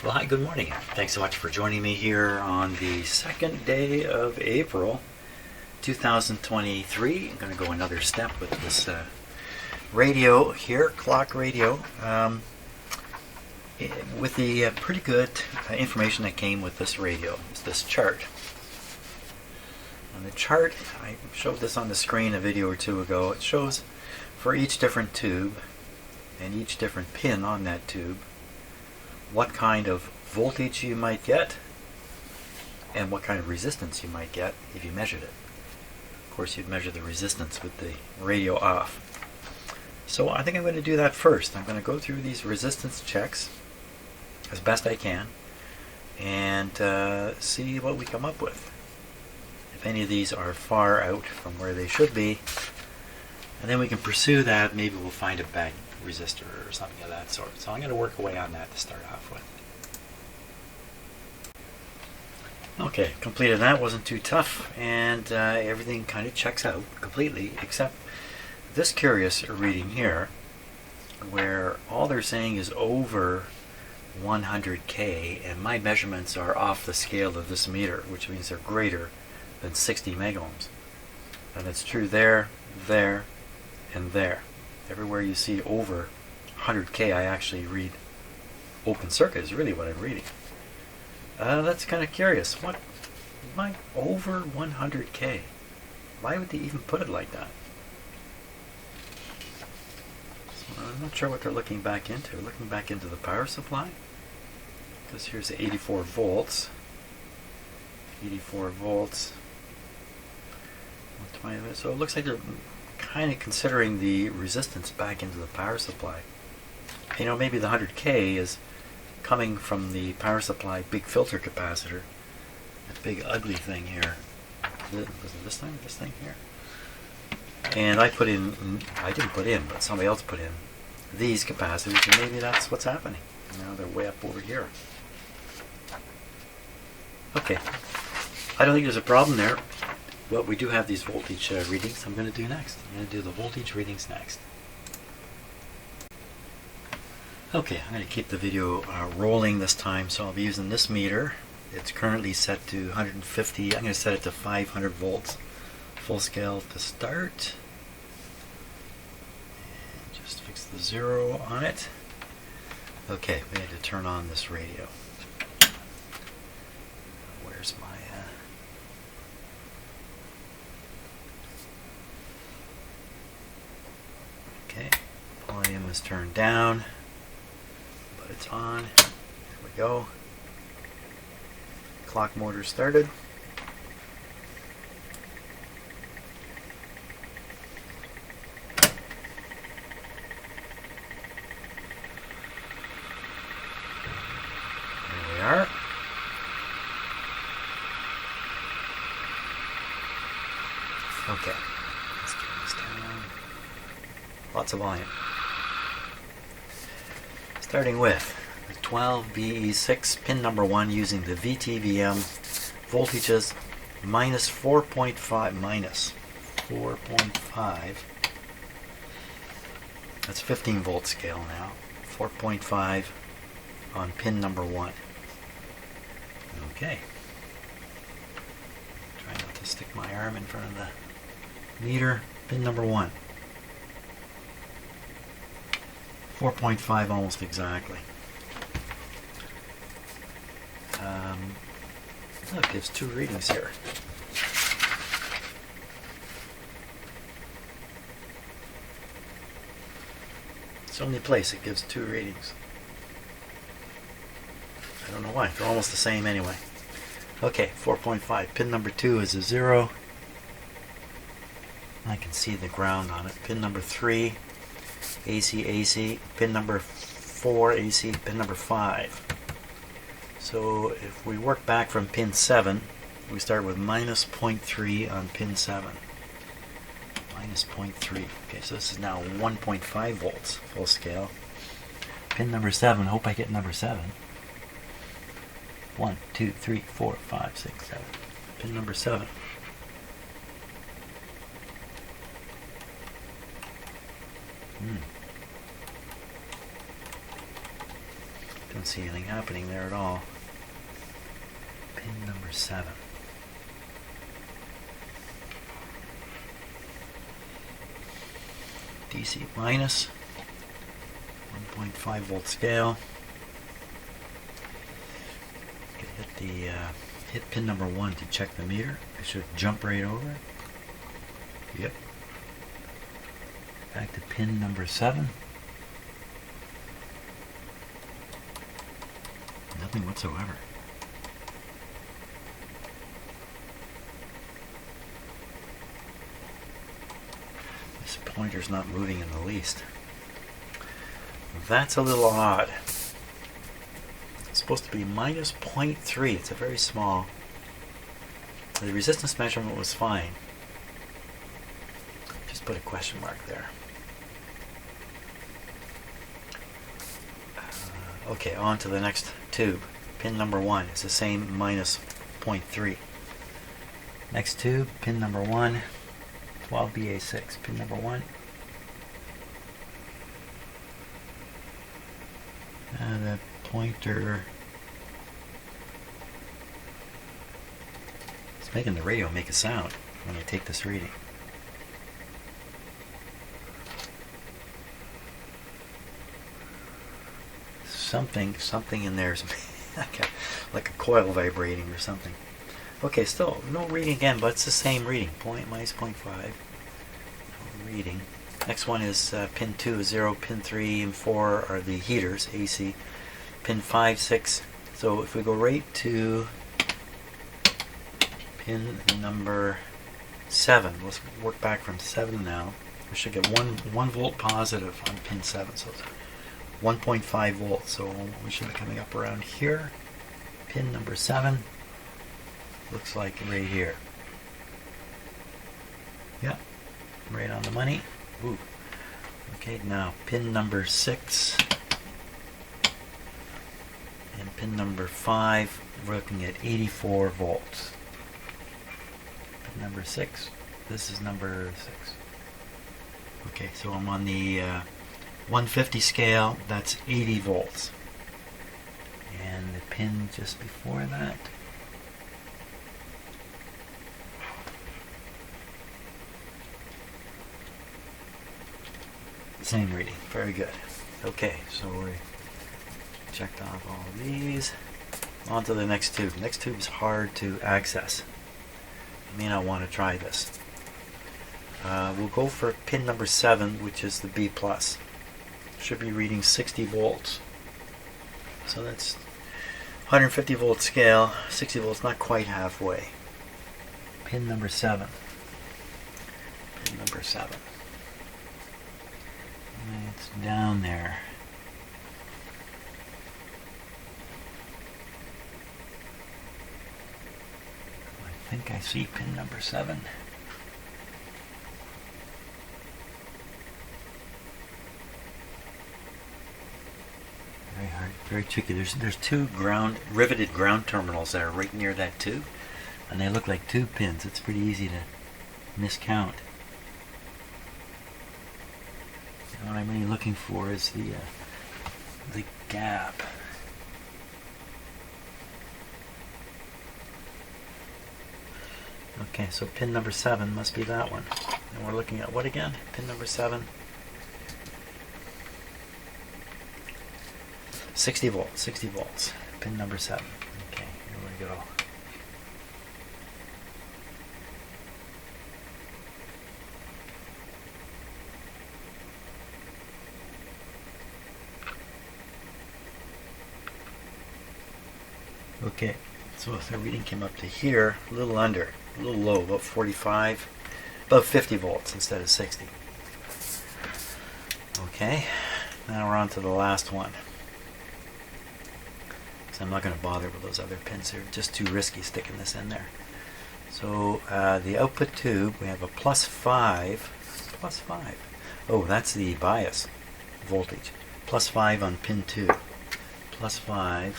Well, hi, good morning. Thanks so much for joining me here on the second day of April 2023. I'm going to go another step with this radio here, clock radio, with the pretty good information that came with this radio. It's this chart. On the chart, I showed this on the screen a video or two ago. It shows for each different tube and each different pin on that tube what kind of voltage you might get and what kind of resistance you might get if you measured it. Of course, you'd measure the resistance with the radio off. So I think I'm going to do that first. I'm going to go through these resistance checks as best I can and see what we come up with. If any of these are far out from where they should be, and then we can pursue that. Maybe we'll find a bad resistor or something of that sort. So I'm going to work away on that to start off with. Okay, completed that. Wasn't too tough, and everything kind of checks out completely, except this curious reading here, where all they're saying is over 100K, and my measurements are off the scale of this meter, which means they're greater than 60 megohms. And it's true there, there, and there. Everywhere you see over 100K, I actually read open circuit is really what I'm reading. That's kind of curious. What? Why over 100K? Why would they even put it like that? So I'm not sure what they're looking back into. Looking back into the power supply? Because here's 84 volts. 84 volts. 120. So it looks like they're kind of considering the resistance back into the power supply. You know, maybe the 100K is coming from the power supply big filter capacitor, that big ugly thing here. Was it this thing? This thing here? And I didn't put in, but somebody else put in these capacitors, and maybe that's what's happening. Now they're way up over here. Okay, I don't think there's a problem there. But we do have these voltage readings I'm going to do next. I'm going to do the voltage readings next. Okay, I'm going to keep the video rolling this time, so I'll be using this meter. It's currently set to 150. I'm going to set it to 500 volts full scale to start. And just fix the 0 on it. Okay, we need to turn on this radio. Where's my... Okay, volume is turned down, but it's on. There we go. Clock motor started. There we are. Okay, let's turn this down. Lots of volume. Starting with the 12BE6 pin number 1 using the VTVM voltages minus 4.5. That's 15 volt scale now. 4.5 on pin number 1. Okay. Try not to stick my arm in front of the meter. Pin number 1. 4.5 almost exactly. Look, it gives 2 readings here. It's the only place it gives 2 readings. I don't know why. They're almost the same anyway. Okay, 4.5. Pin number 2 is a 0. I can see the ground on it. Pin number 3. AC, AC, pin number 4, AC, pin number 5. So if we work back from pin 7, we start with minus 0.3 on pin 7. Minus 0.3. Okay, so this is now 1.5 volts full scale. Pin number 7, hope I get number 7. 1, 2, 3, 4, 5, 6, 7. Pin number 7. Don't see anything happening there at all. Pin number 7. DC minus 1.5 volt scale. Hit pin number 1 to check the meter. It should jump right over it. Yep. Back to pin number 7. Nothing whatsoever. This pointer's not moving in the least. That's a little odd. It's supposed to be minus 0.3. It's a very small. The resistance measurement was fine. Just put a question mark there. Okay, on to the next tube. Pin number 1 is the same, minus 0.3. Next tube, pin number 1, 12BA6, pin number 1. The pointer is making the radio make a sound when I take this reading. Something in there is like a coil vibrating or something. Okay, still no reading again, but it's the same reading. Minus 0.5. No reading. Next one is pin 2 is 0, pin 3 and 4 are the heaters, AC. Pin 5, 6. So if we go right to pin number 7, let's work back from 7 now. We should get 1 volt positive on pin 7. So 1.5 volts, so we should be coming up around here. Pin number 7 looks like right here. Yeah, right on the money. Ooh. Okay, now pin number 6 and pin number 5, we're looking at 84 volts. Pin number 6, this is number 6. Okay, so I'm on the 150 scale, that's 80 volts. And the pin just before that, same reading. Very good. Okay, so we checked off all of these. On to the next tube. Next tube is hard to access. You may not want to try this. We'll go for pin number 7, which is the B+. Should be reading 60 volts. So that's 150 volt scale. 60 volts, not quite halfway. Pin number 7. Pin number 7. It's down there. I think I see pin number 7. Very hard, very tricky. There's 2 riveted ground terminals that are right near that tube, and they look like tube pins. It's pretty easy to miscount. And what I'm really looking for is the gap. Okay, so pin number 7 must be that one. And we're looking at what again? Pin number 7. 60 volts, 60 volts. Pin number 7. Okay, here we go. Okay, so if the reading came up to here, a little under, a little low, about 45, about 50 volts instead of 60. Okay, now we're on to the last one. So I'm not going to bother with those other pins. They're just too risky sticking this in there. So the output tube, we have a +5. +5. Oh, that's the bias voltage. +5 on pin 2. +5.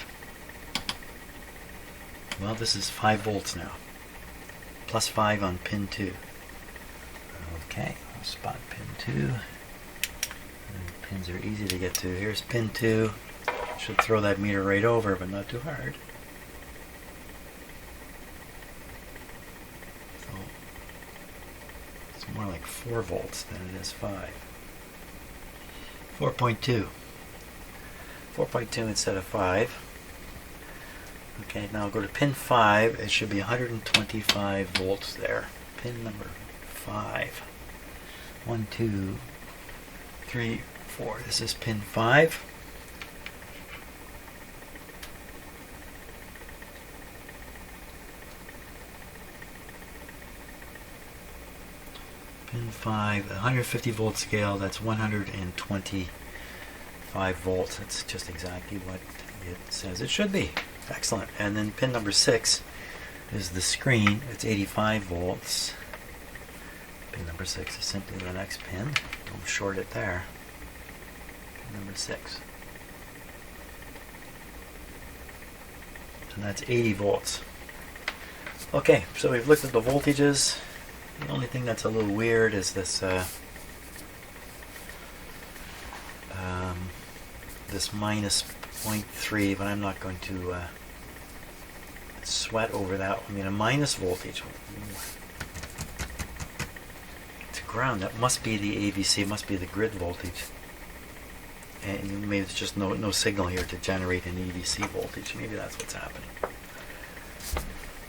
Well, this is 5 volts now. +5 on pin 2. Okay, I'll spot pin 2. And pins are easy to get to. Here's pin 2. Should throw that meter right over, but not too hard. So it's more like 4 volts than it is 5. 4.2. 4.2 instead of 5. Okay, now go to pin 5. It should be 125 volts there. Pin number 5. 1, 2, 3, 4. This is pin 5. Pin 5, 150 volt scale, that's 125 volts. That's just exactly what it says it should be. Excellent. And then pin number 6 is the screen. It's 85 volts. Pin number 6 is simply the next pin. Don't short it there. Pin number 6. And that's 80 volts. Okay, so we've looked at the voltages. The only thing that's a little weird is this this minus 0.3, but I'm not going to sweat over that. I mean, a minus voltage. It's ground. That must be the AVC. It must be the grid voltage. And maybe there's just no signal here to generate an AVC voltage. Maybe that's what's happening.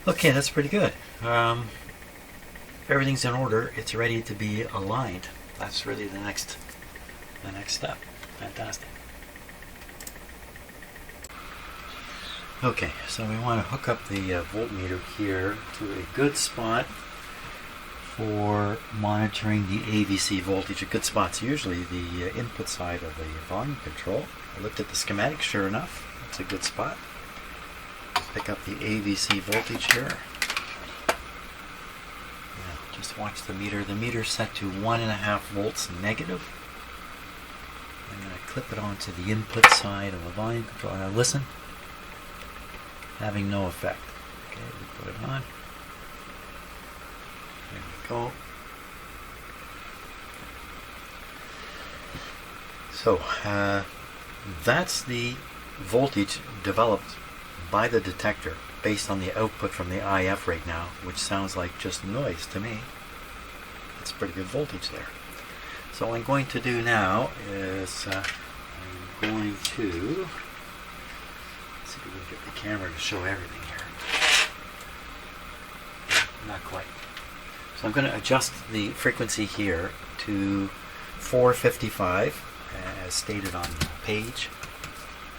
Okay, that's pretty good. Everything's in order. It's ready to be aligned. That's really the next step. Fantastic. Okay, so we want to hook up the voltmeter here to a good spot for monitoring the AVC voltage. A good spot's usually the input side of the volume control. I looked at the schematic, sure enough, that's a good spot. Pick up the AVC voltage here. Just watch the meter. The meter's set to 1.5 volts negative. I'm going to clip it onto the input side of the volume control. Now listen. Having no effect. Okay, we put it on. There we go. So that's the voltage developed by the detector based on the output from the IF right now, which sounds like just noise to me. It's pretty good voltage there. So what I'm going to do now is I'm going to see if we can get the camera to show everything here. Not quite. So I'm going to adjust the frequency here to 455 as stated on the page.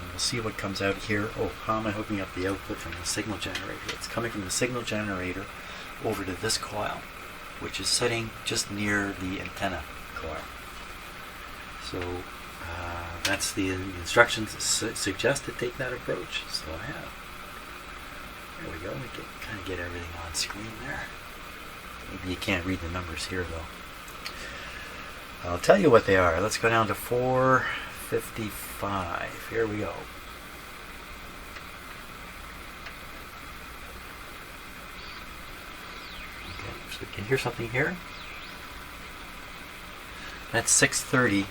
And we'll see what comes out here. Oh, how am I hooking up the output from the signal generator? It's coming from the signal generator over to this coil, which is sitting just near the antenna coil. So that's the instructions suggest to take that approach. So I have. There we go. We can kind of get everything on screen there. Maybe you can't read the numbers here though. I'll tell you what they are. Let's go down to 455. Here we go. Okay, so we can hear something here. That's 630,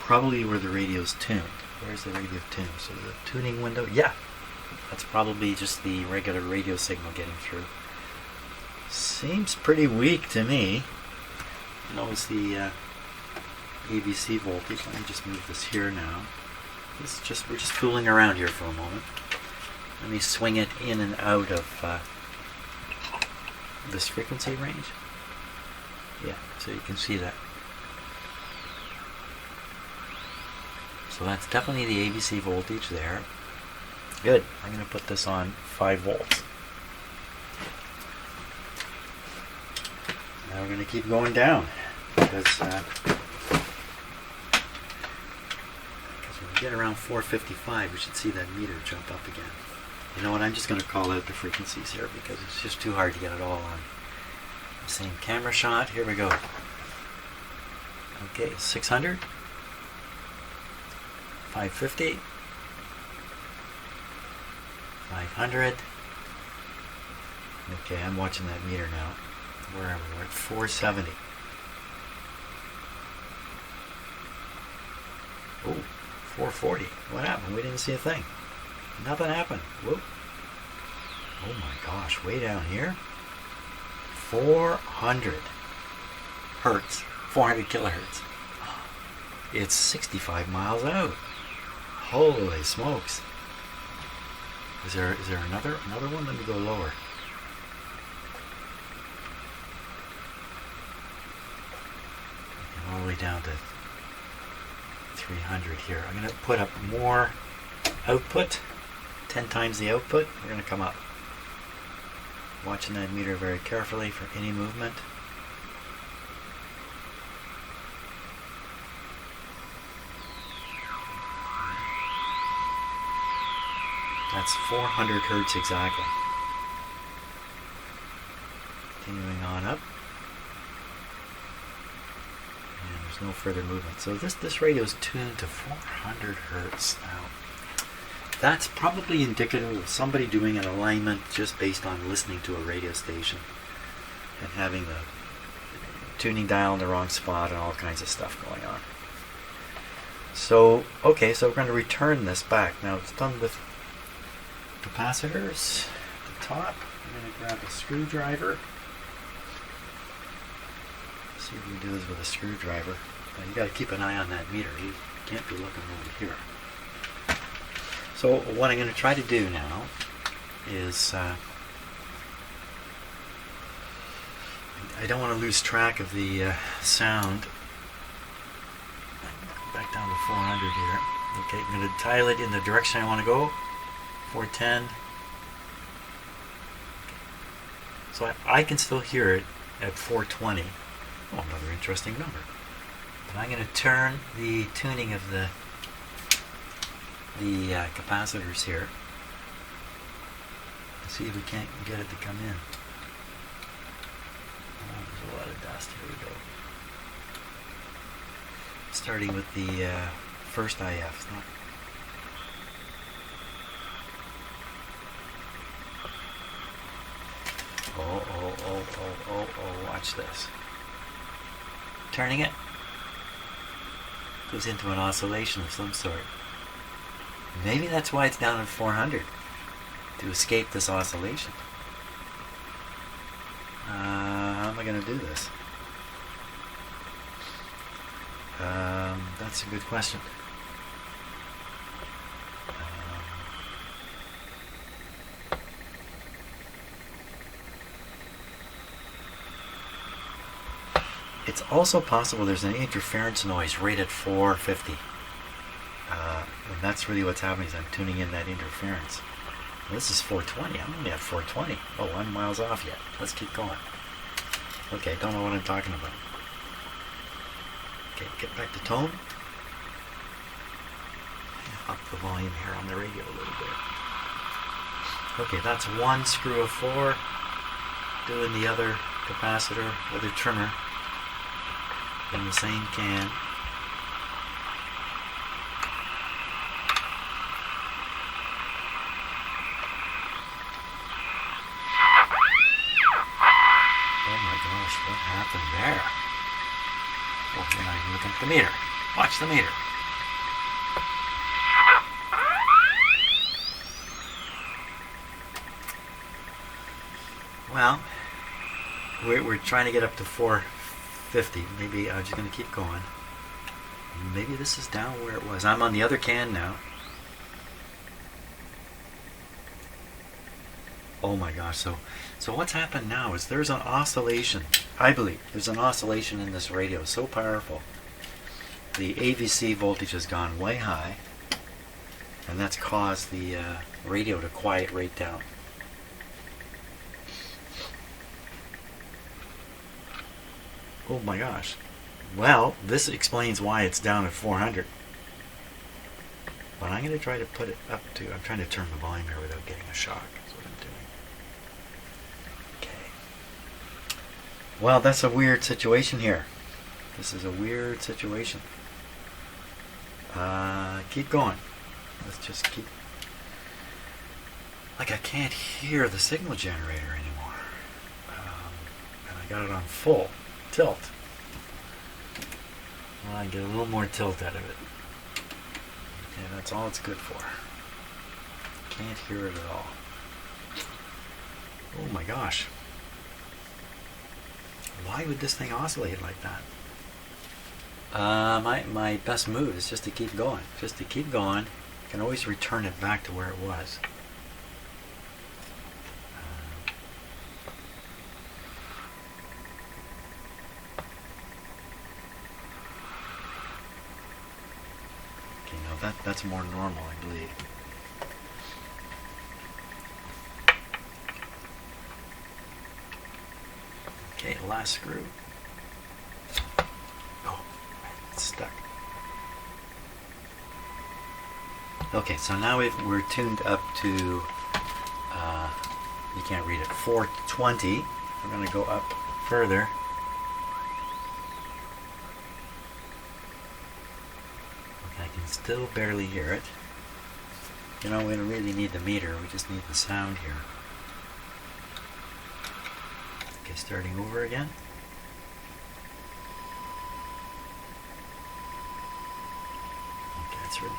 probably where the radio's tuned. Where's the radio tuned? So the tuning window, yeah, that's probably just the regular radio signal getting through. Seems pretty weak to me. Notice the AVC voltage. Let me just move this here now. We're just fooling around here for a moment. Let me swing it in and out of this frequency range. Yeah, so you can see that. So that's definitely the AVC voltage there. Good. I'm going to put this on 5 volts. Now we're going to keep going down because when we get around 455, we should see that meter jump up again. You know what? I'm just going to call out the frequencies here because it's just too hard to get it all on the same camera shot. Here we go. Okay, 600. 550, 500. Okay, I'm watching that meter now. Where are we? We're at 470. Oh, 440. What happened? We didn't see a thing. Nothing happened. Whoop. Oh my gosh, way down here. 400 hertz. 400 kilohertz. It's 65 miles out. Holy smokes. Is there another one? Let me go lower. All the way down to 300 here. I'm going to put up more output. 10 times the output. We're going to come up. Watching that meter very carefully for any movement. That's 400 hertz exactly. Continuing on up. And there's no further movement. So this radio is tuned to 400 hertz now. That's probably indicative of somebody doing an alignment just based on listening to a radio station and having the tuning dial in the wrong spot and all kinds of stuff going on. So, okay, so we're going to return this back. Now it's done with capacitors at the top. I'm going to grab a screwdriver. See if we can do this with a screwdriver. Now you got to keep an eye on that meter. You can't be looking over here. So what I'm going to try to do now is I don't want to lose track of the sound. Back down to 400 here. Okay, I'm going to dial it in the direction I want to go. 410. So I can still hear it at 420. Oh, another interesting number. But I'm going to turn the tuning of the capacitors here. Let's see if we can't get it to come in. Oh, there's a lot of dust. Here we go. Starting with the first IF. Oh, watch this. Turning it. Goes into an oscillation of some sort. Maybe that's why it's down at 400. To escape this oscillation. How am I going to do this? That's a good question. It's also possible there's an interference noise right at 450. And that's really what's happening is I'm tuning in that interference. Well, this is 420. I'm only at 420. Oh, I'm miles off yet. Let's keep going. Okay, don't know what I'm talking about. Okay, get back to tone. Up the volume here on the radio a little bit. Okay, that's one screw of 4. Doing the other capacitor, other trimmer in the same can. What happened there? Oh, you're not even looking at the meter. Watch the meter. Well, we're trying to get up to 450. Maybe I'm just going to keep going. Maybe this is down where it was. I'm on the other can now. Oh my gosh, so what's happened now is there's an oscillation. I believe there's an oscillation in this radio so powerful. The AVC voltage has gone way high, and that's caused the radio to quiet right down. Oh my gosh. Well, this explains why it's down at 400. But I'm going to try to put it up to, I'm trying to turn the volume here without getting a shock. That's what I'm doing. Okay. Well, that's a weird situation here. This is a weird situation. Keep going. Let's just keep... Like, I can't hear the signal generator anymore. And I got it on full tilt. Well, I get a little more tilt out of it. And that's all it's good for. Can't hear it at all. Oh my gosh. Why would this thing oscillate like that? My best move is just to keep going. Just to keep going. You can always return it back to where it was. Okay, now that's more normal, I believe. Okay, last screw. Oh, it's stuck. Okay, so now we're tuned up to, you can't read it, 420. I'm going to go up further. Okay, I can still barely hear it. You know, we don't really need the meter, we just need the sound here. Okay, starting over again. Okay, that's ready.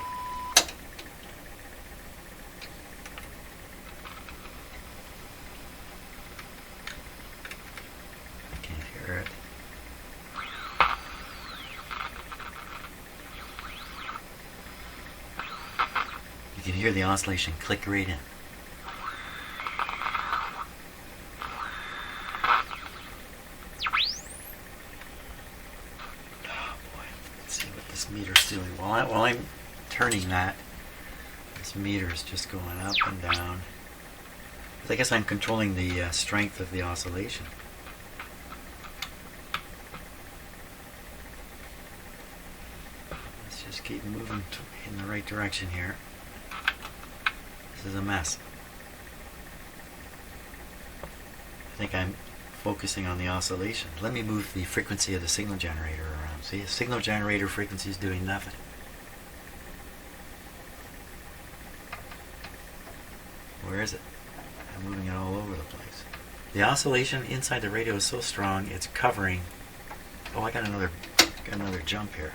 I can't hear it. You can hear the oscillation click right in. Meter's doing while I'm turning that. This meter is just going up and down. I guess I'm controlling the strength of the oscillation. Let's just keep moving in the right direction here. This is a mess. I think I'm focusing on the oscillation. Let me move the frequency of the signal generator around. See, the signal generator frequency is doing nothing. Where is it? I'm moving it all over the place. The oscillation inside the radio is so strong it's covering. Oh, I got another jump here.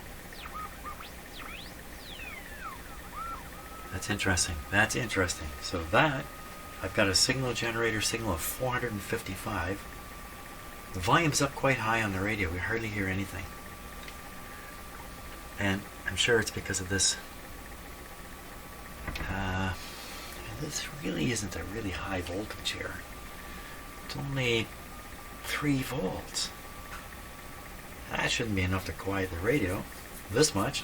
That's interesting. That's interesting. So that I've got a signal generator signal of 455. The volume's up quite high on the radio. We hardly hear anything. And I'm sure it's because of this. This really isn't a really high voltage here. It's only 3 volts. That shouldn't be enough to quiet the radio. This much.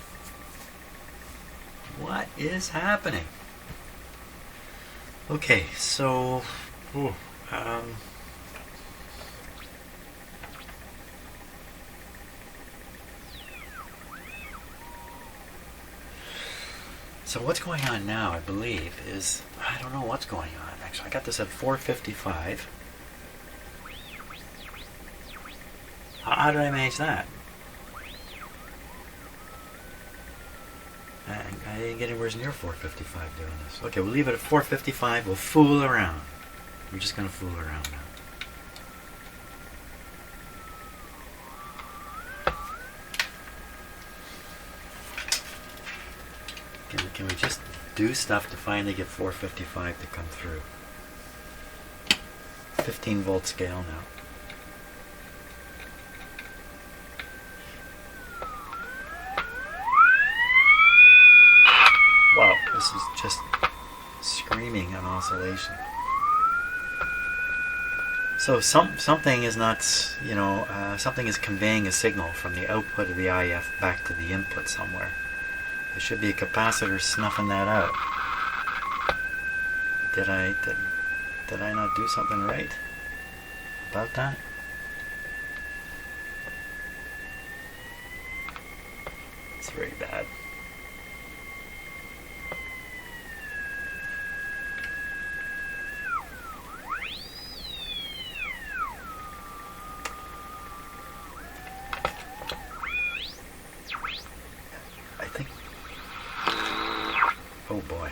What is happening? Okay, so so what's going on now, I believe, is I don't know what's going on. Actually, I got this at 455. How did I manage that? I didn't get anywhere near 455 doing this. Okay, we'll leave it at 455. We'll fool around. We're just going to fool around now. Can we just do stuff to finally get 455 to come through? 15 volt scale now. Wow, this is just screaming an oscillation. So something is not, something is conveying a signal from the output of the IF back to the input somewhere. There should be a capacitor snuffing that out. Did I not do something right about that? It's very bad. Oh boy.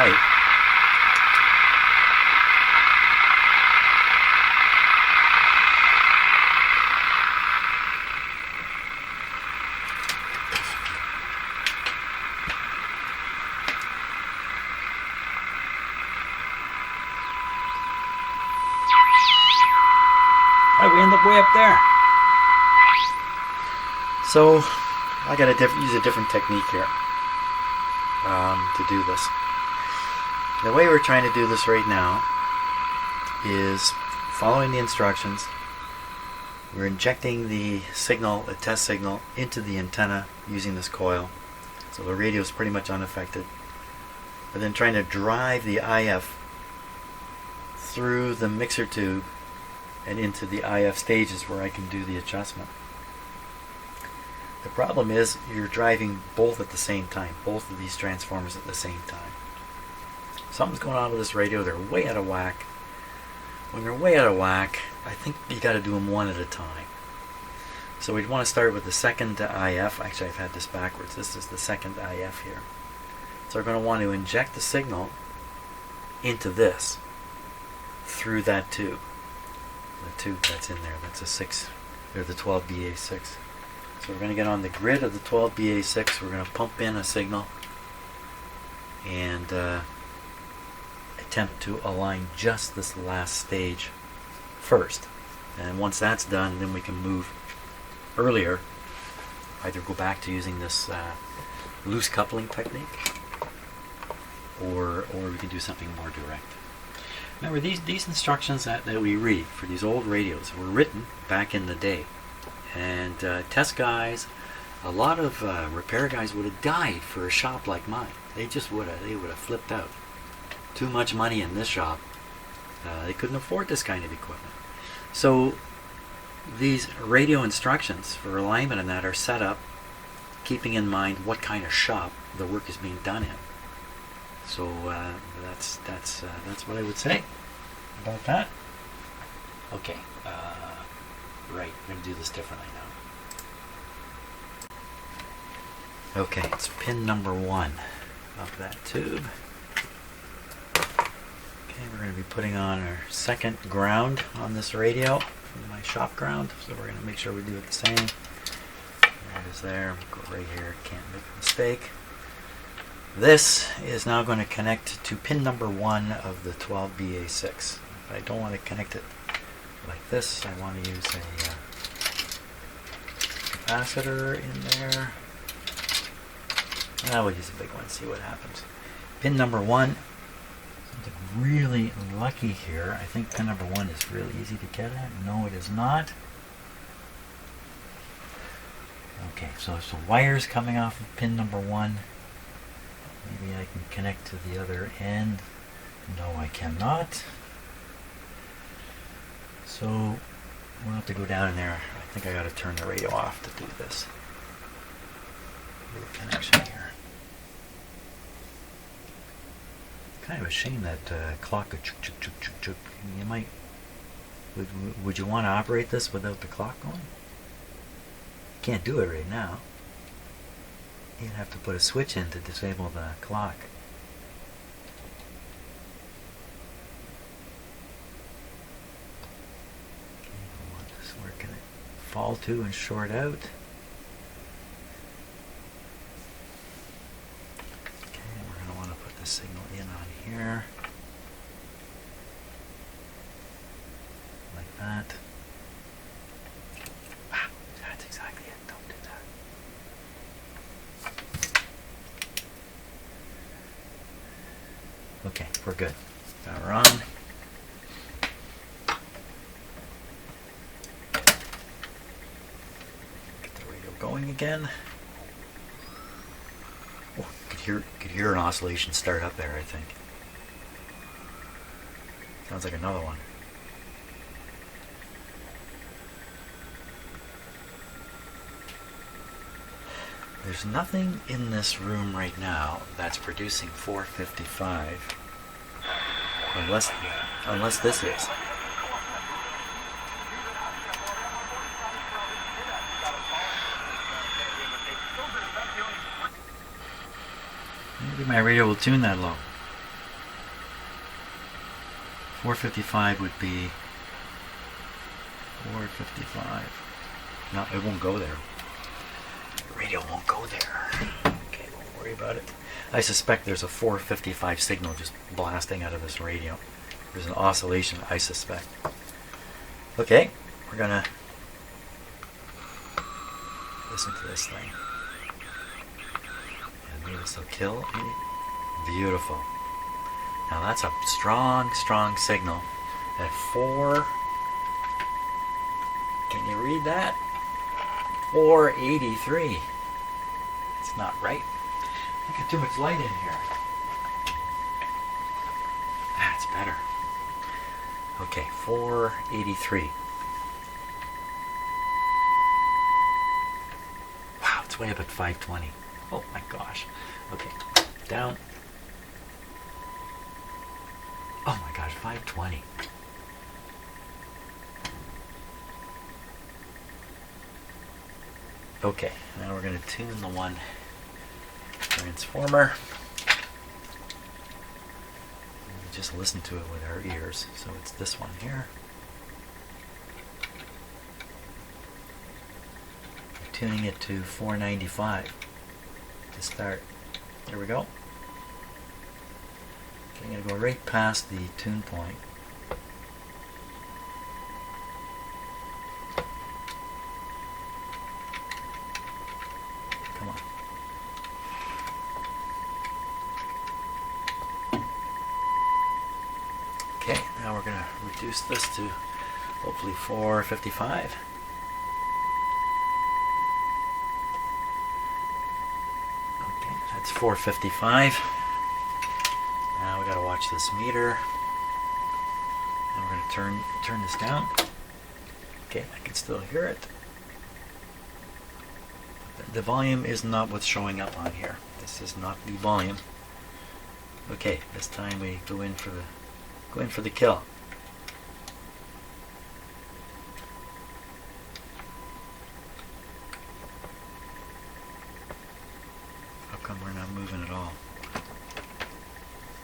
right. Oh, we end up way up there. So I got to use a different technique here to do this. The way we're trying to do this right now is following the instructions. We're injecting the signal, a test signal, into the antenna using this coil. So the radio is pretty much unaffected. But then trying to drive the IF through the mixer tube and into the IF stages where I can do the adjustment. The problem is you're driving both at the same time, both of these transformers at the same time. Something's going on with this radio, they're way out of whack. When they're way out of whack, I think you got to do them one at a time. So we'd want to start with the second IF. Actually, I've had this backwards. This is the second IF here. So we're going to want to inject the signal into this through that tube. The tube that's in there, that's a 6, or the 12BA6. So we're going to get on the grid of the 12BA6. We're going to pump in a signal and attempt to align just this last stage first. And once that's done, then we can move earlier, either go back to using this loose coupling technique, or we can do something more direct. Remember, these instructions that we read for these old radios were written back in the day. And test guys, a lot of repair guys would have died for a shop like mine. They would have flipped out. Too much money in this shop. They couldn't afford this kind of equipment. So these radio instructions for alignment and that are set up keeping in mind what kind of shop the work is being done in. So that's what I would say about that. Okay, right, we're going to do this differently now. Okay, it's pin number 1 of that tube. Okay, we're going to be putting on our second ground on this radio, my shop ground, so we're going to make sure we do it the same. There it is there, go right here, can't make a mistake. This is now going to connect to pin number 1 of the 12BA6. If I don't want to connect it like this, I want to use a capacitor in there. I will use a big one, see what happens. Pin number 1, something really lucky here. I think pin number 1 is really easy to get at. No, it is not. Okay, so there's some wires coming off of pin number 1. Maybe I can connect to the other end. No, I cannot. So we'll have to go down in there. I think I got to turn the radio off to do this. Little connection here. Kind of a shame that clock goes chuk chuk chuk chuk chuk. You might. Would you want to operate this without the clock going? Can't do it right now. You'd have to put a switch in to disable the clock. Okay, where can it fall to and short out? Okay, we're going to want to put the signal in on here. Like that. That's exactly it. Don't do that. Okay, we're good. Power on. Get the radio going again. Oh, could hear an oscillation start up there, I think. Sounds like another one. There's nothing in this room right now that's producing 455, unless this is. Maybe my radio will tune that low. 455 would be 455. No, it won't go there. The radio won't go there. Okay, don't worry about it. I suspect there's a 455 signal just blasting out of this radio. There's an oscillation, I suspect. Okay, we're gonna listen to this thing. And maybe this will kill. Beautiful. Now that's a strong, strong signal. At 4, can you read that? 483. It's not right. I got too much light in here. That's better. Okay, 483. Wow, it's way up at 520. Oh my gosh. Okay, down. Oh my gosh, 520. Okay, now we're going to tune the one transformer. We just listen to it with our ears. So it's this one here. We're tuning it to 495 to start. There we go. Okay, I'm going to go right past the tune point. Come on. Okay, now we're going to reduce this to hopefully 455. Okay, that's 455. Now we got to watch this meter. And we're going to turn this down. Okay, I can still hear it. The volume is not what's showing up on here. This is not the volume. Okay, this time we go in for the kill. How come we're not moving at all?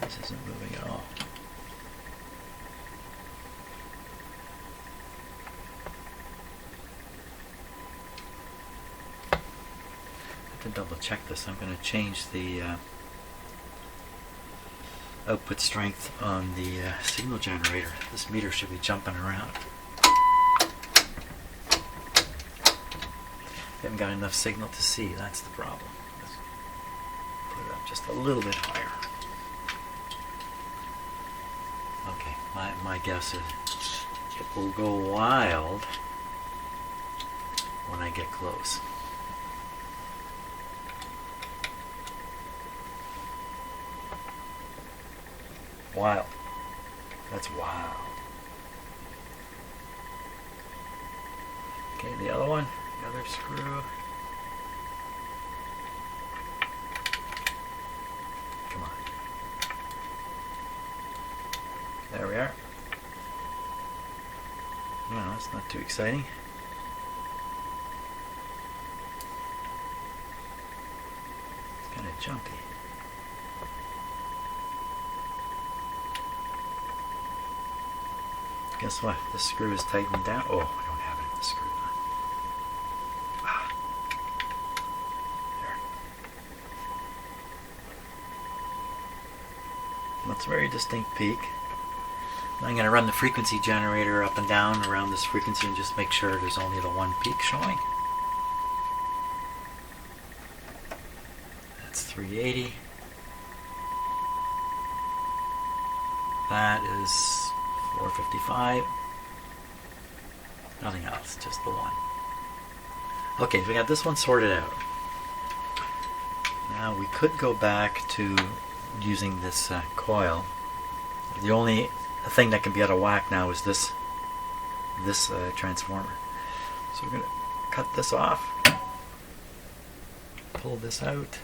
This isn't moving at all. To double check this, I'm going to change the output strength on the signal generator. This meter should be jumping around. Haven't got enough signal to see, that's the problem. Let's put it up just a little bit higher. Okay, my guess is it will go wild when I get close. Wild. That's wild. Okay, the other one, the other screw. Come on. There we are. No, that's not too exciting. It's kind of jumpy. Guess what? The screw is tightened down. Oh, I don't have it. The screw on. Ah. There. That's a very distinct peak. Now I'm going to run the frequency generator up and down around this frequency and just make sure there's only the one peak showing. That's 380. That is 455. Nothing else, just the one. Okay, so we got this one sorted out. Now we could go back to using this coil. The only thing that can be out of whack now is this transformer. So we're going to cut this off, pull this out.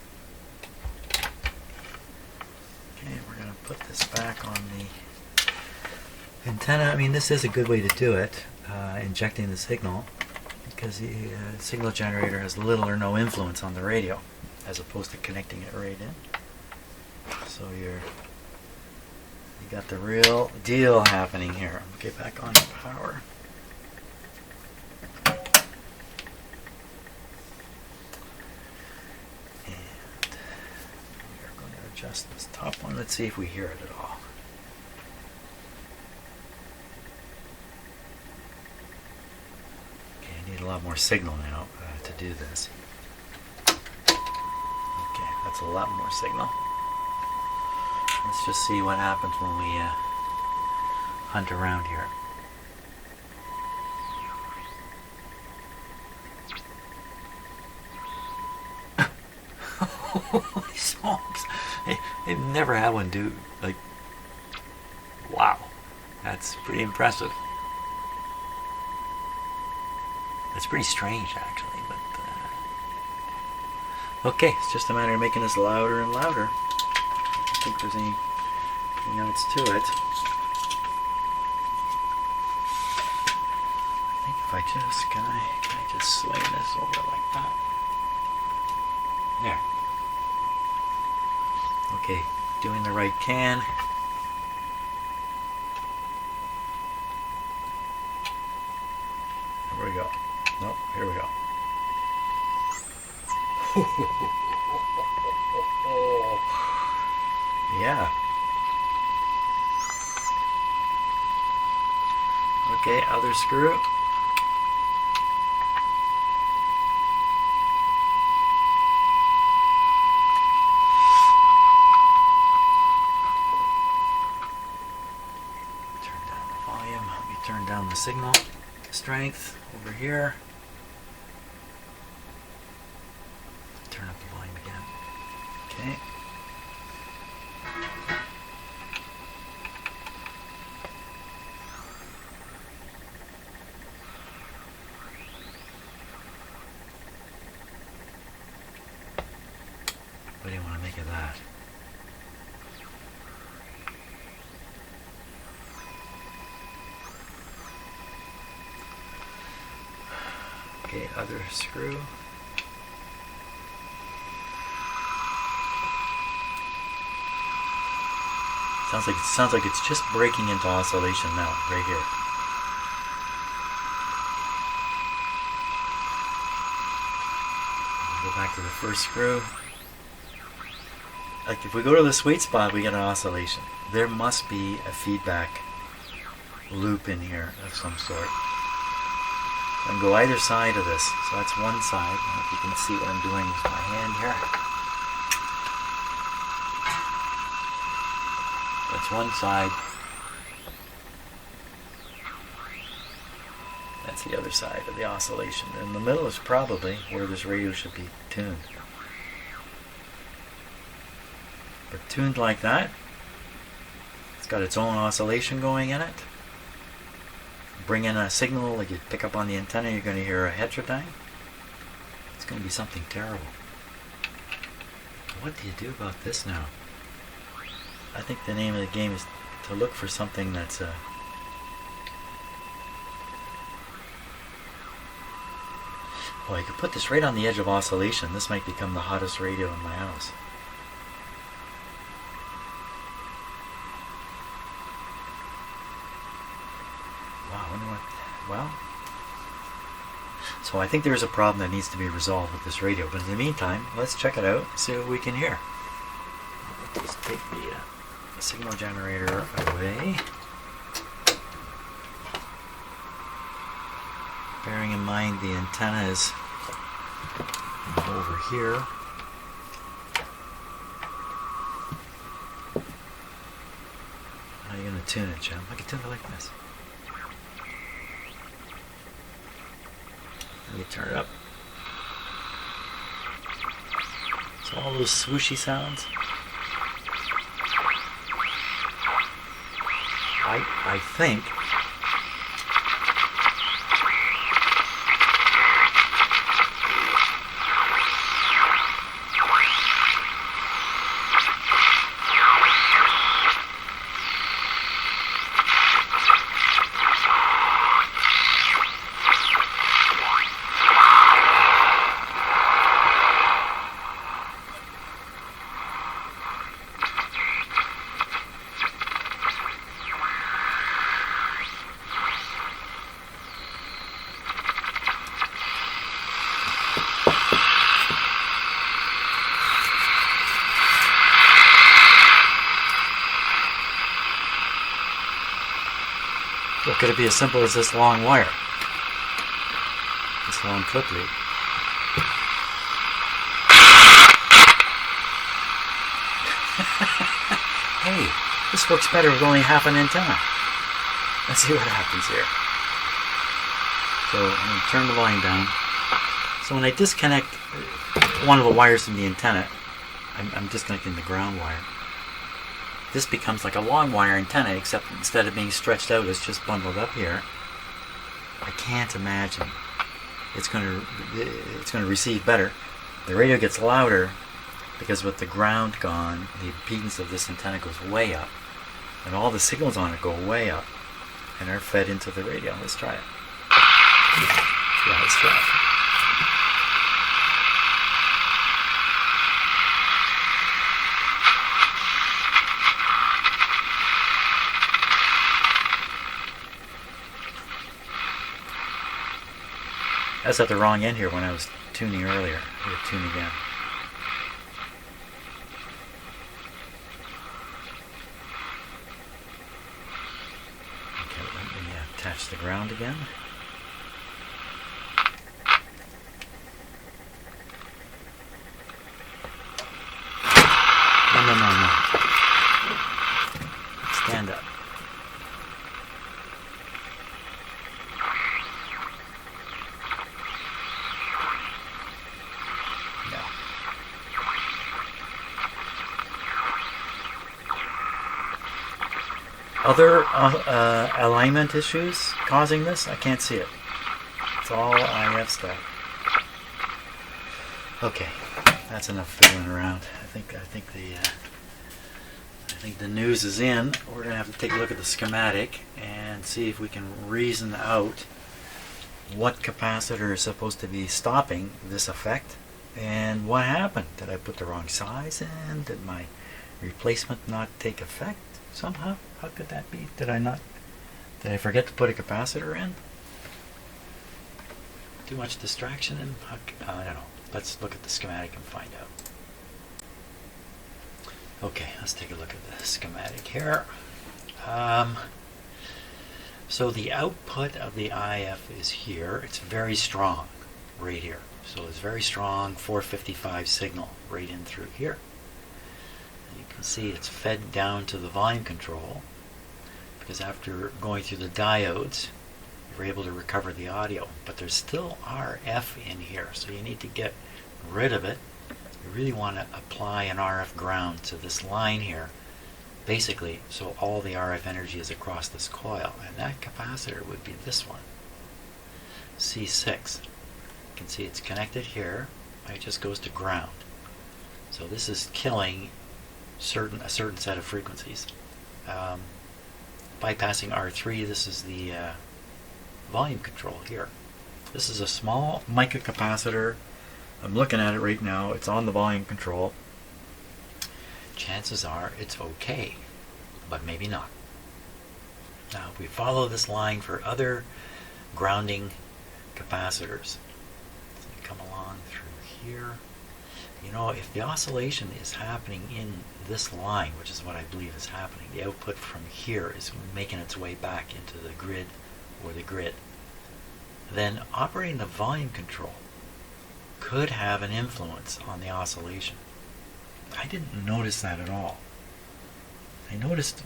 Okay, we're going to put this back on the antenna. I mean, this is a good way to do it, injecting the signal, because the signal generator has little or no influence on the radio, as opposed to connecting it right in. So you got the real deal happening here. Get back on the power. And we're going to adjust this top one. Let's see if we hear it at all. Okay, I need a lot more signal now to do this. Okay, that's a lot more signal. Let's just see what happens when we hunt around here. Holy smokes! They've never had one do, like, wow. That's pretty impressive. It's pretty strange, actually, but okay, it's just a matter of making this louder and louder. I don't think there's anything else to it. I think if I just, can I just swing this over like that? There. Okay, doing the right can. Here we go. Nope, here we go. Yeah. Okay, other screw. Turn down the volume. Let me turn down the signal strength over here. Turn up the volume again. Okay. What do you want to make of that? Okay, other screw. Sounds like it's just breaking into oscillation now, right here. Go back to the first screw. Like if we go to the sweet spot, we get an oscillation. There must be a feedback loop in here of some sort. I can go either side of this. So that's one side. I don't know if you can see what I'm doing with my hand here. That's one side. That's the other side of the oscillation. In the middle is probably where this radio should be tuned. But tuned like that, it's got its own oscillation going in it. Bring in a signal like you pick up on the antenna, you're going to hear a heterodyne. It's going to be something terrible. What do you do about this now? I think the name of the game is to look for something that's well, I could put this right on the edge of oscillation. This might become the hottest radio in my house. Wow, I wonder what... Well... So I think there's a problem that needs to be resolved with this radio. But in the meantime, let's check it out, see what we can hear. Let's just take the signal generator away. Bearing in mind the antenna is over here. How are you going to tune it, Jim? I can tune it like this. Let me turn it up. So all those swooshy sounds. I think So could it be as simple as this long wire? This long clip lead. Hey, this works better with only half an antenna. Let's see what happens here. So I'm going to turn the volume down. So when I disconnect one of the wires from the antenna, I'm disconnecting the ground wire. This becomes like a long wire antenna, except instead of being stretched out, it's just bundled up here. I can't imagine it's going to receive better. The radio gets louder because with the ground gone, the impedance of this antenna goes way up, and all the signals on it go way up and are fed into the radio. Let's try it. Yeah, let's try it. I was at the wrong end here when I was tuning earlier. I'm going to tune again. Okay, let me attach the ground again. No. Stand up. Other alignment issues causing this? I can't see it. It's all IF stuff. Okay, that's enough fiddling around. I think the news is in. We're gonna have to take a look at the schematic and see if we can reason out what capacitor is supposed to be stopping this effect and what happened. Did I put the wrong size in? Did my replacement not take effect somehow? How could that be? Did I forget to put a capacitor in? Too much distraction in? I don't know. Let's look at the schematic and find out. Okay, let's take a look at the schematic here. So the output of the IF is here. It's very strong right here. So it's very strong 455 signal right in through here. You can see it's fed down to the volume control because after going through the diodes, you're able to recover the audio. But there's still RF in here, so you need to get rid of it. You really want to apply an RF ground to this line here, basically, so all the RF energy is across this coil. And that capacitor would be this one, C6. You can see it's connected here. It just goes to ground. So this is killing a certain set of frequencies. Bypassing R3, this is the volume control here. This is a small mica capacitor. I'm looking at it right now. It's on the volume control. Chances are it's okay, but maybe not. Now, if we follow this line for other grounding capacitors, so we come along through here. You know, if the oscillation is happening in this line, which is what I believe is happening, the output from here is making its way back into the grid or the grid, then operating the volume control could have an influence on the oscillation. I didn't notice that at all. I noticed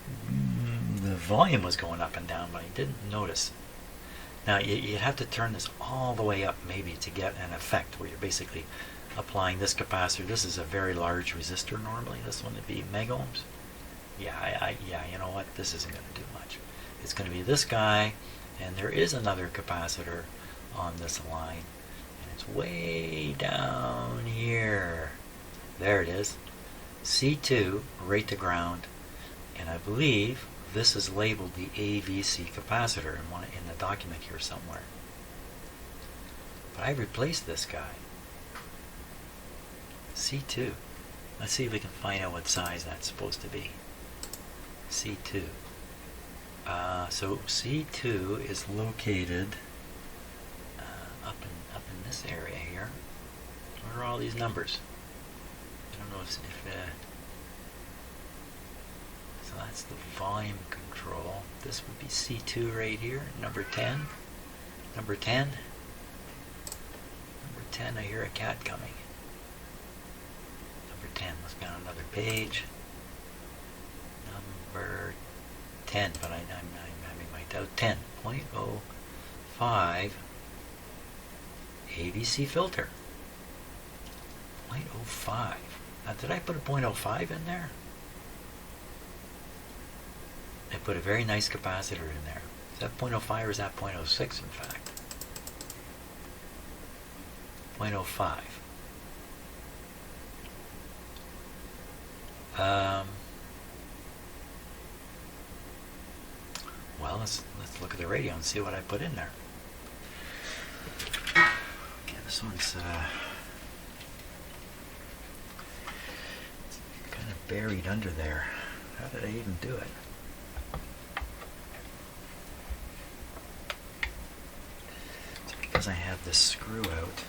the volume was going up and down, but I didn't notice. Now, you'd have to turn this all the way up maybe to get an effect where you're basically applying this capacitor. This is a very large resistor normally. This one would be megohms. Yeah, you know what? This isn't going to do much. It's going to be this guy, and there is another capacitor on this line, and it's way down here. There it is. C2, right to ground, and I believe this is labeled the AVC capacitor in the document here somewhere. But I replaced this guy. C2. Let's see if we can find out what size that's supposed to be. C2. So C2 is located up in this area here. What are all these numbers? I don't know if so that's the volume control. this would be C2 right here, number 10. Number 10. Number 10, I hear a cat coming. Number 10, let's be on another page. Number 10, but I'm having my doubt. 10.05 AVC filter. 0.05. Now, did I put a 0.05 in there? I put a very nice capacitor in there. Is that 0.05 or is that 0.06 in fact? 0.05. Well, let's look at the radio and see what I put in there. Okay, this one's kind of buried under there. How did I even do it? It's because I have this screw out.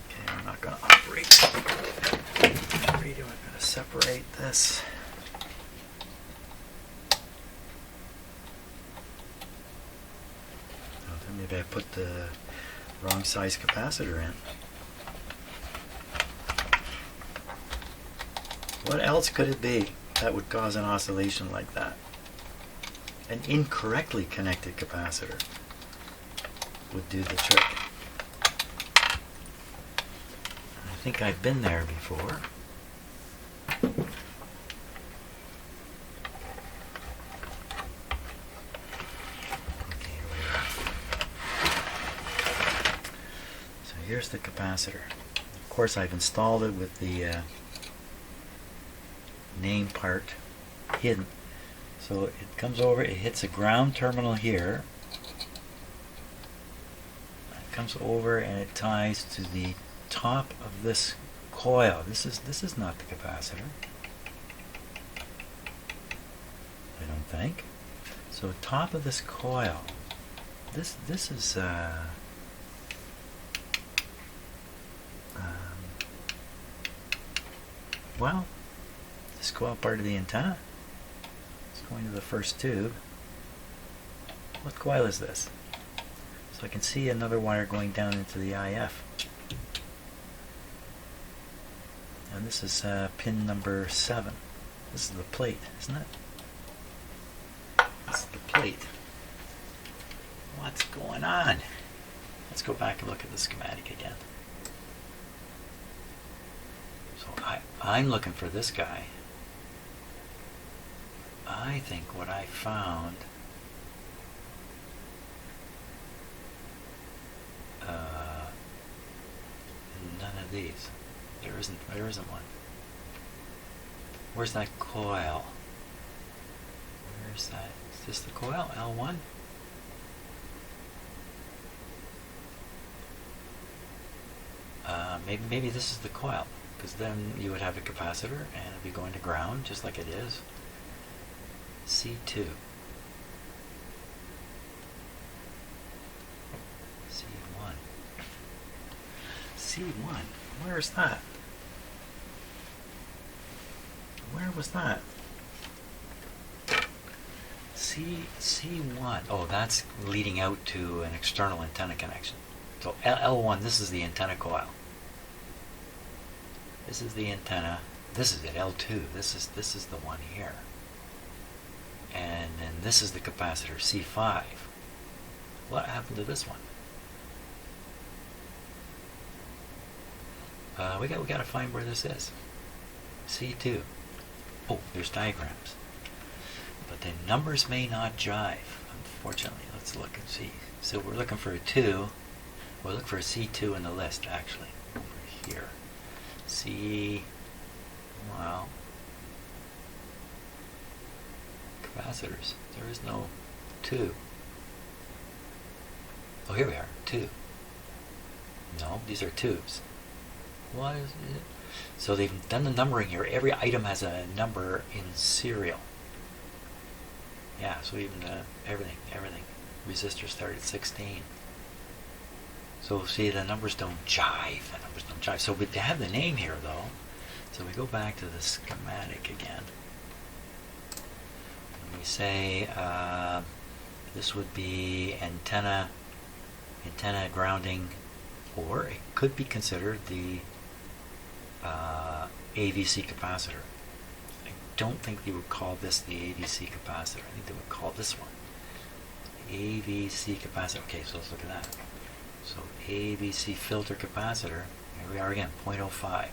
Okay, I'm not going to operate the radio. I'm going to separate this. Maybe I put the wrong size capacitor in. What else could it be that would cause an oscillation like that? An incorrectly connected capacitor would do the trick. I think I've been there before. Here's the capacitor. Of course, I've installed it with the name part hidden. So it comes over, it hits a ground terminal here. It comes over and it ties to the top of this coil. This is not the capacitor, I don't think. So top of this coil. This is well, this coil part of the antenna. It's going to the first tube. What coil is this? So I can see another wire going down into the IF. And this is pin number 7. This is the plate, isn't it? This is the plate. What's going on? Let's go back and look at the schematic again. So I'm looking for this guy. I think what I found none of these. There isn't one. Where's that coil? Where's that? Is this the coil? L1? Maybe this is the coil, because then you would have a capacitor and it'd be going to ground just like it is. C2. C1. C1. Where's that? Where was that? C1. Oh, that's leading out to an external antenna connection. So L1, this is the antenna coil. This is the antenna. This is it, L2. This is the one here. And then this is the capacitor, C5. What happened to this one? We got to find where this is. C2. Oh, there's diagrams. But the numbers may not jive, unfortunately. Let's look and see. So we're looking for a 2. We'll look for a C2 in the list, actually. Over here. Well, capacitors. There is no 2. Oh, here we are. 2. No, these are tubes. What is it? So they've done the numbering here. Every item has a number in serial. Yeah, so even everything. Resistors start at 16. So see, the numbers don't jive. So we have the name here, though. So we go back to the schematic again. And we say This would be antenna grounding, or it could be considered the AVC capacitor. I don't think they would call this the AVC capacitor. I think they would call this one AVC capacitor. Okay, so let's look at that. So AVC filter capacitor, here we are again, 0.05.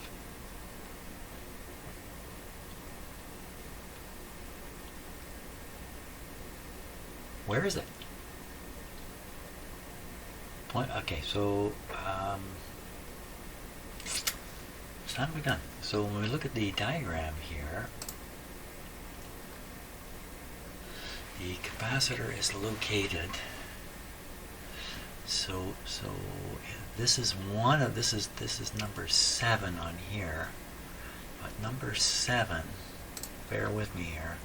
Where is it? Okay, so how have we done? So when we look at the diagram here, the capacitor is located. So this is number 7 on here, but number 7, bear with me here.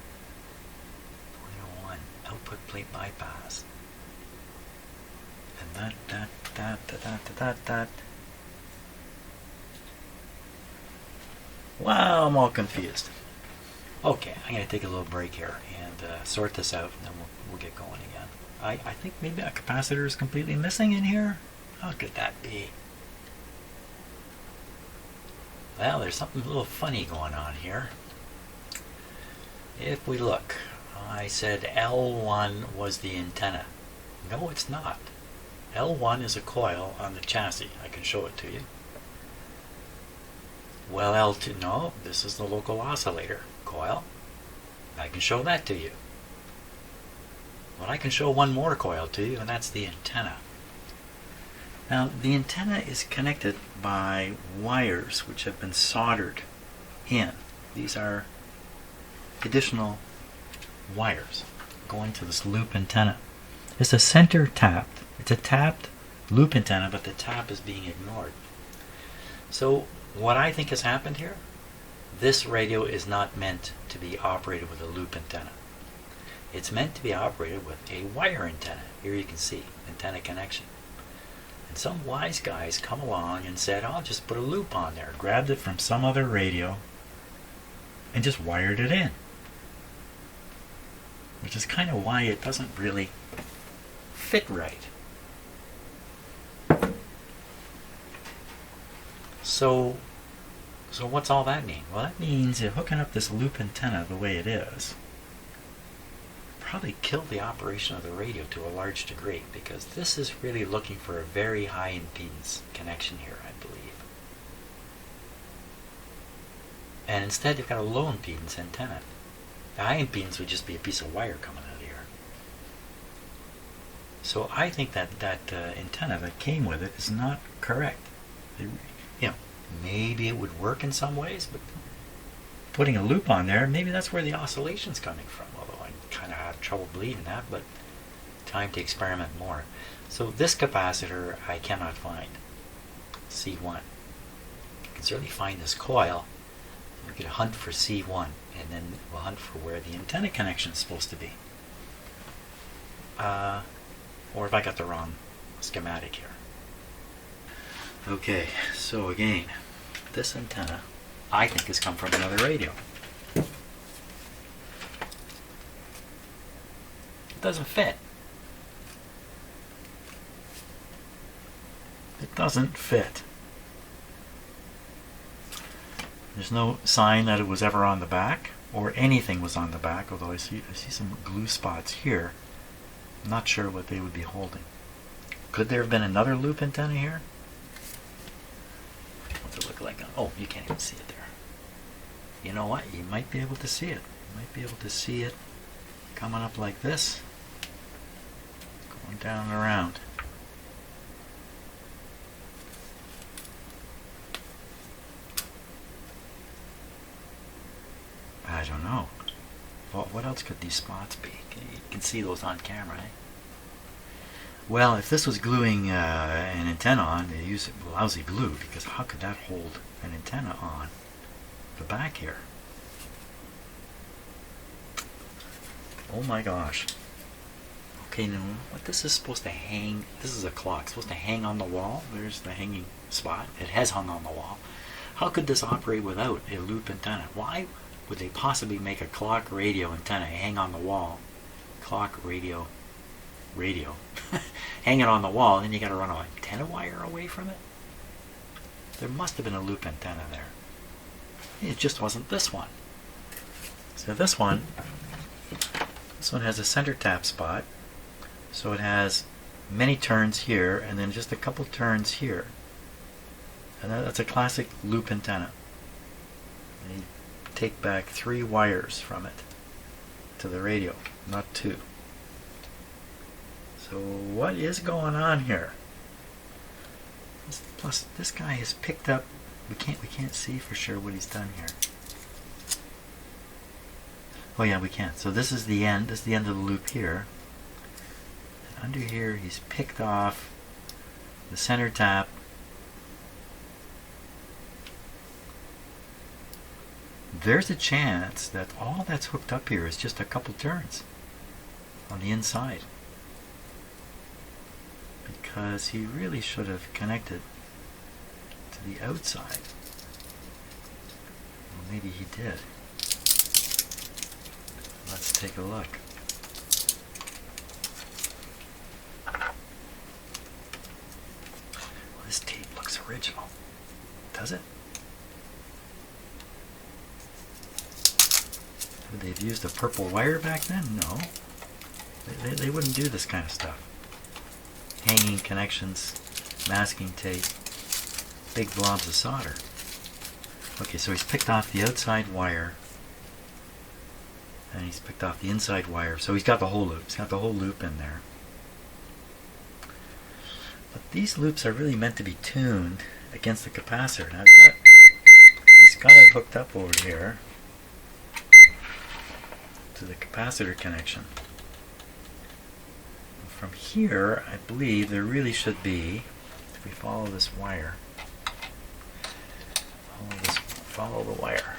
0.01 output plate bypass, and that. Wow, I'm all confused. Okay, I'm going to take a little break here and sort this out, and then we'll get going again. I think maybe a capacitor is completely missing in here. How could that be? Well, there's something a little funny going on here. If we look, I said L1 was the antenna. No, it's not. L1 is a coil on the chassis. I can show it to you. Well, L2, no, this is the local oscillator coil. I can show that to you. Well, I can show one more coil to you, and that's the antenna. Now, the antenna is connected by wires which have been soldered in. These are additional wires going to this loop antenna. It's a center tapped. It's a tapped loop antenna, but the tap is being ignored. So what I think has happened here, this radio is not meant to be operated with a loop antenna. It's meant to be operated with a wire antenna. Here you can see antenna connection. And some wise guys come along and said, I'll just put a loop on there, grabbed it from some other radio and just wired it in. Which is kind of why it doesn't really fit right. So what's all that mean? Well, that means if hooking up this loop antenna the way it is, probably killed the operation of the radio to a large degree, because this is really looking for a very high impedance connection here, I believe. And instead you've got a low impedance antenna. The high impedance would just be a piece of wire coming out of here. So I think that antenna that came with it is not correct. Maybe it would work in some ways, but putting a loop on there, maybe that's where the oscillation's coming from, although I kind of have trouble believing that, but time to experiment more. So this capacitor I cannot find, C1. You can certainly find this coil. We could hunt for C1, and then we'll hunt for where the antenna connection is supposed to be. Or if I got the wrong schematic here. Okay, so again, this antenna I think has come from another radio. It doesn't fit. It doesn't fit. There's no sign that it was ever on the back, or anything was on the back, although I see some glue spots here. I'm not sure what they would be holding. Could there have been another loop antenna here? What's it look like? Oh, you can't even see it there. You know what? You might be able to see it. You might be able to see it coming up like this, going down and around. I don't know. Well, what else could these spots be? You can see those on camera, eh? Well, if this was gluing an antenna on, they use lousy glue, because how could that hold an antenna on the back here? Oh my gosh. Okay, now what this is supposed to hang, this is a clock, it's supposed to hang on the wall. There's the hanging spot. It has hung on the wall. How could this operate without a loop antenna? Why would they possibly make a clock radio antenna hang on the wall? Clock radio radio hanging on the wall, and then you got to run an antenna wire away from it. There must have been a loop antenna there. It just wasn't this one. So this one has a center tap spot, so it has many turns here and then just a couple turns here, and that's a classic loop antenna. And you take back 3 wires from it to the radio, not 2. So what is going on here? Plus this guy has picked up, we can't see for sure what he's done here. Oh yeah, we can. So this is the end. This is the end of the loop here. And under here, he's picked off the center tap. There's a chance that all that's hooked up here is just a couple turns on the inside, because he really should have connected to the outside. Well, maybe he did. Let's take a look. Well, this tape looks original, does it? Would they have used a purple wire back then? No. They wouldn't do this kind of stuff. Hanging connections, masking tape, big blobs of solder. Okay, so he's picked off the outside wire, and he's picked off the inside wire, so he's got the whole loop. He's got the whole loop in there. But these loops are really meant to be tuned against the capacitor. Now he's got it hooked up over here to the capacitor connection. From here, I believe there really should be, if we follow this wire, follow the wire.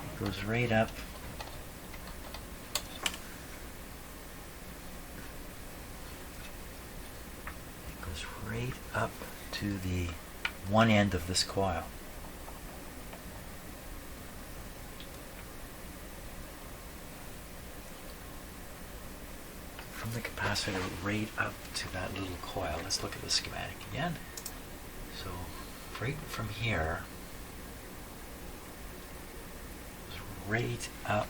It goes right up. It goes right up to the one end of this coil. From the capacitor right up to that little coil. Let's look at the schematic again. So right from here, right up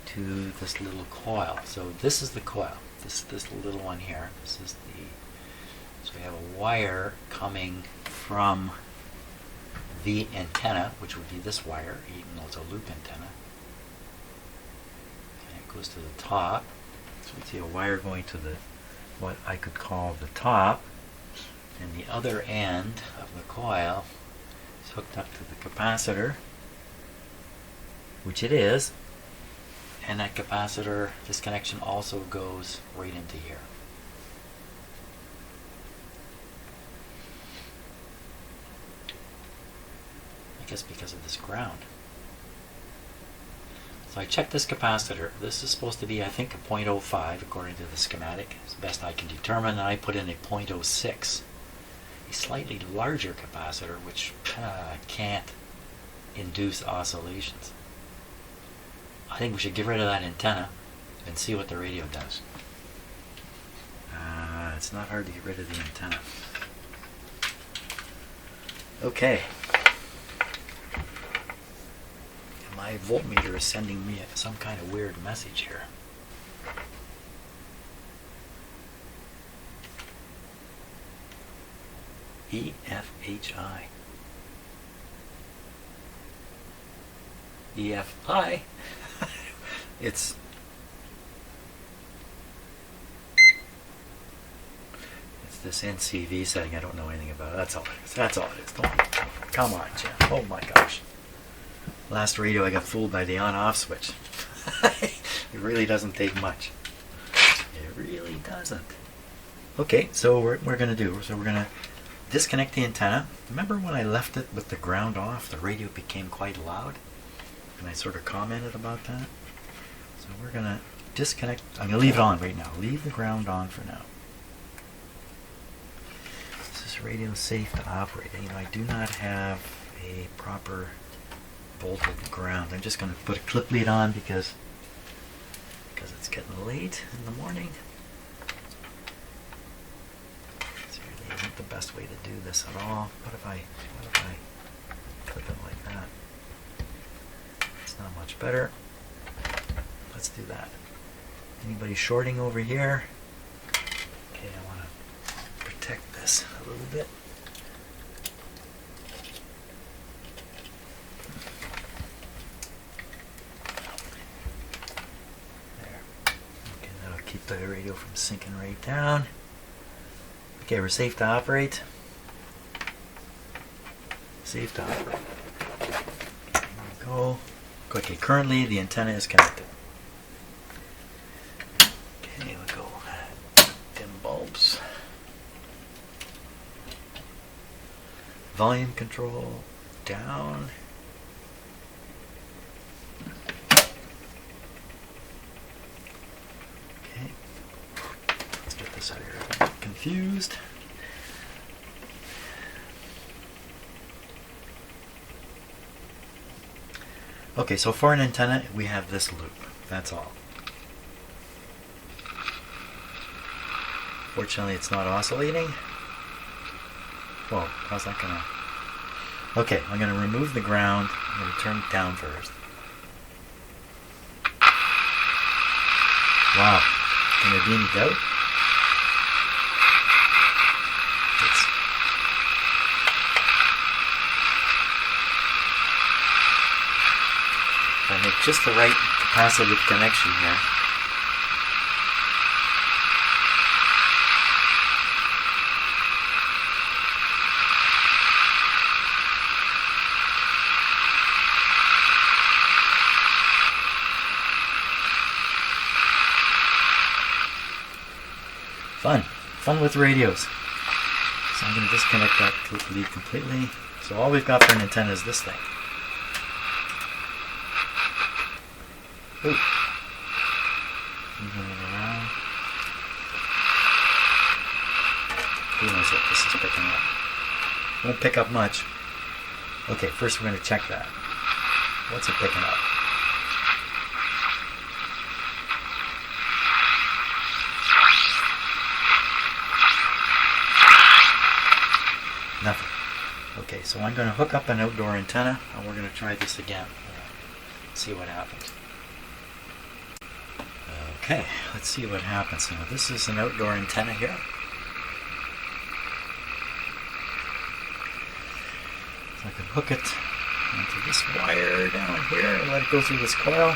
to this little coil. So this is the coil. This little one here. This is the. So we have a wire coming from the antenna, which would be this wire, even though it's a loop antenna. And it goes to the top. So we see a wire going to the, what I could call the top, and the other end of the coil is hooked up to the capacitor, which it is, and that capacitor, this connection also goes right into here. I guess because of this ground. So I checked this capacitor. This is supposed to be, I think, a 0.05 according to the schematic, as best I can determine, and I put in a 0.06. A slightly larger capacitor, which can't induce oscillations. I think we should get rid of that antenna and see what the radio does. It's not hard to get rid of the antenna. Okay. My voltmeter is sending me some kind of weird message here. EFHI. EFI. It's this NCV setting I don't know anything about. That's all it is. That's all it is. Come on, Jim. Oh my gosh. Last radio I got fooled by the on-off switch. It really doesn't take much. It really doesn't. Okay, so we're going to disconnect the antenna. Remember when I left it with the ground off, the radio became quite loud? And I sort of commented about that. So we're going to disconnect. I'm going to leave it on right now. Leave the ground on for now. Is this radio safe to operate? You know, I do not have a proper voltage ground. I'm just going to put a clip lead on because getting late in the morning. This really isn't the best way to do this at all. What if I clip it like that? It's not much better. Let's do that. Anybody shorting over here? Okay, I want to protect this a little bit. Keep the radio from sinking right down. Okay, we're safe to operate. Safe to operate. There we go. Okay, currently the antenna is connected. Okay, we'll go. Dim bulbs. Volume control down. So you're confused. Okay, so for an antenna, we have this loop. That's all. Fortunately, it's not oscillating. Whoa, how's that gonna... Okay, I'm gonna remove the ground. I'm gonna turn it down first. Wow, can there be any doubt? I make just the right capacitive connection here. Fun with radios. So I'm going to disconnect that lead completely. So all we've got for an antenna is this thing. Ooh. Moving it around. Who knows what this is picking up? Won't pick up much. Okay, first we're going to check that. What's it picking up? Nothing. Okay, so I'm going to hook up an outdoor antenna and we're going to try this again. See what happens. Okay, let's see what happens now. This is an outdoor antenna here. So I can hook it onto this wire down here and let it go through this coil.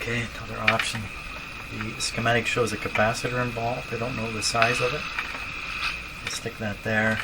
Okay, another option. The schematic shows a capacitor involved. I don't know the size of it. Let's stick that there.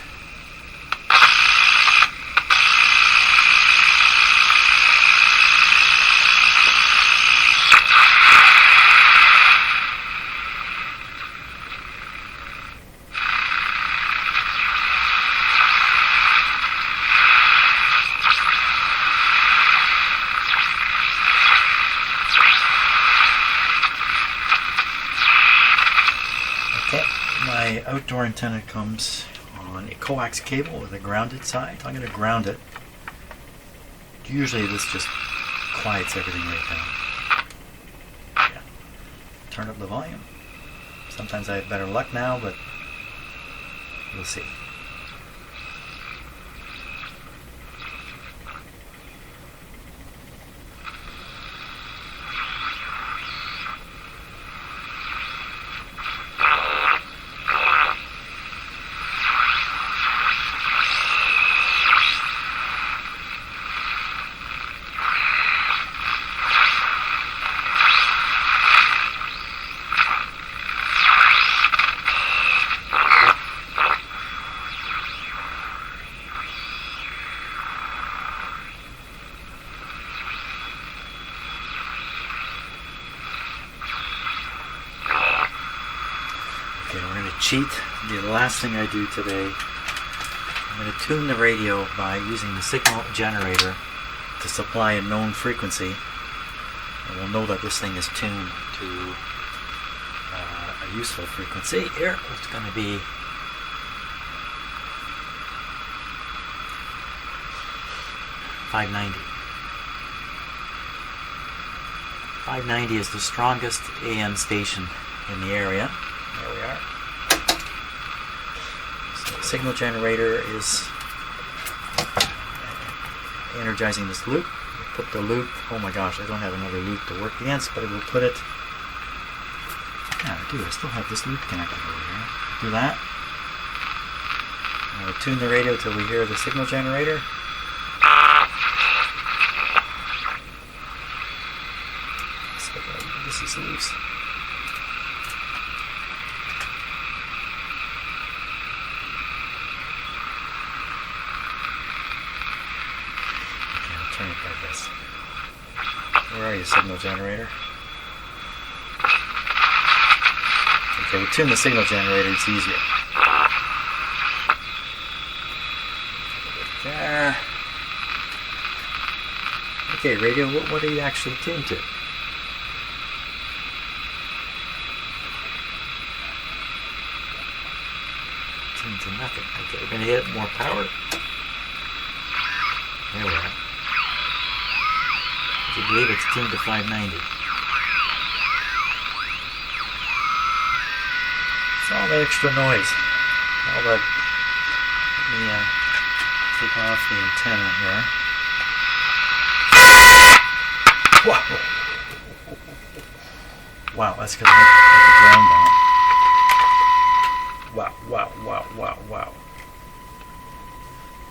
Okay, my outdoor antenna comes on a coax cable with a grounded side. I'm going to ground it. Usually this just quiets everything right down. Yeah. Turn up the volume. Sometimes I have better luck now, but we'll see. Okay, we're going to cheat. The last thing I do today, I'm going to tune the radio by using the signal generator to supply a known frequency. And we'll know that this thing is tuned to a useful frequency. Here, it's going to be 590. 590 is the strongest AM station in the area. There we are. So the signal generator is energizing this loop. We'll put the loop, oh my gosh, I don't have another loop to work against, but we'll put it, yeah I do, I still have this loop connected over here. Do that. And we'll tune the radio till we hear the signal generator. This is loose. Okay, I'll turn it like this. Where are you, signal generator? Okay, we'll tune the signal generator, it's easier. There. Okay, radio, what are you actually tuned to? Tuned to nothing. Okay, we're going to hit more power. There we are. If you believe it's tuned to 590. It's all that extra noise. All that. Let me take off the antenna here. Wow! Wow, that's because I have the ground on. Wow.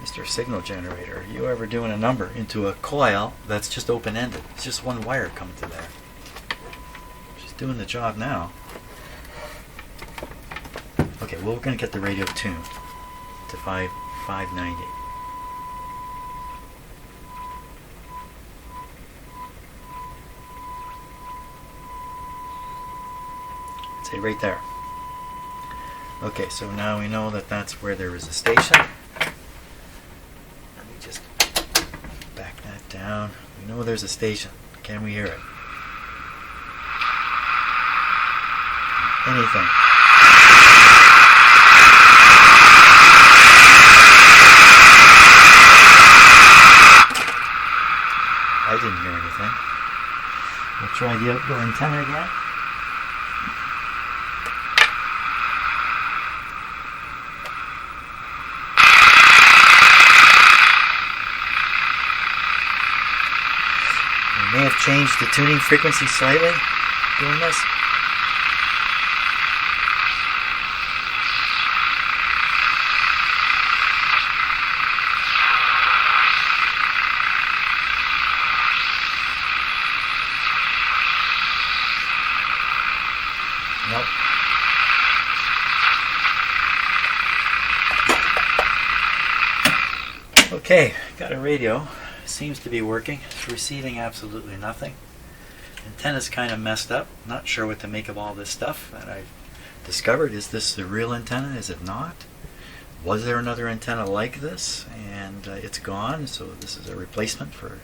Mr. Signal Generator, you ever doing a number into a coil that's just open-ended? It's just one wire coming to there. Just doing the job now. Okay, well we're going to get the radio tuned to 590. Say right there. Okay, so now we know that that's where there is a station. Let me just back that down. We know there's a station. Can we hear it? Anything. I didn't hear anything. We'll try the outdoor antenna again. May have changed the tuning frequency slightly doing this. Nope. Okay, got a radio. Seems to be working. It's receiving absolutely nothing. Antenna's kind of messed up. Not sure what to make of all this stuff that I've discovered. Is this the real antenna? Is it not? Was there another antenna like this? And it's gone, so this is a replacement for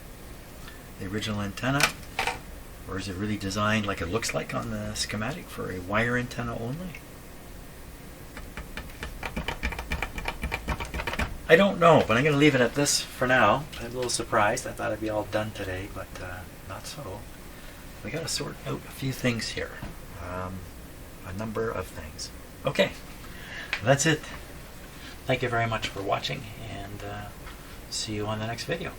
the original antenna. Or is it really designed like it looks like on the schematic for a wire antenna only? I don't know, but I'm going to leave it at this for now. I'm a little surprised. I thought I'd be all done today, but not so. We got to sort out a few things here. A number of things. Okay, that's it. Thank you very much for watching, and see you on the next video.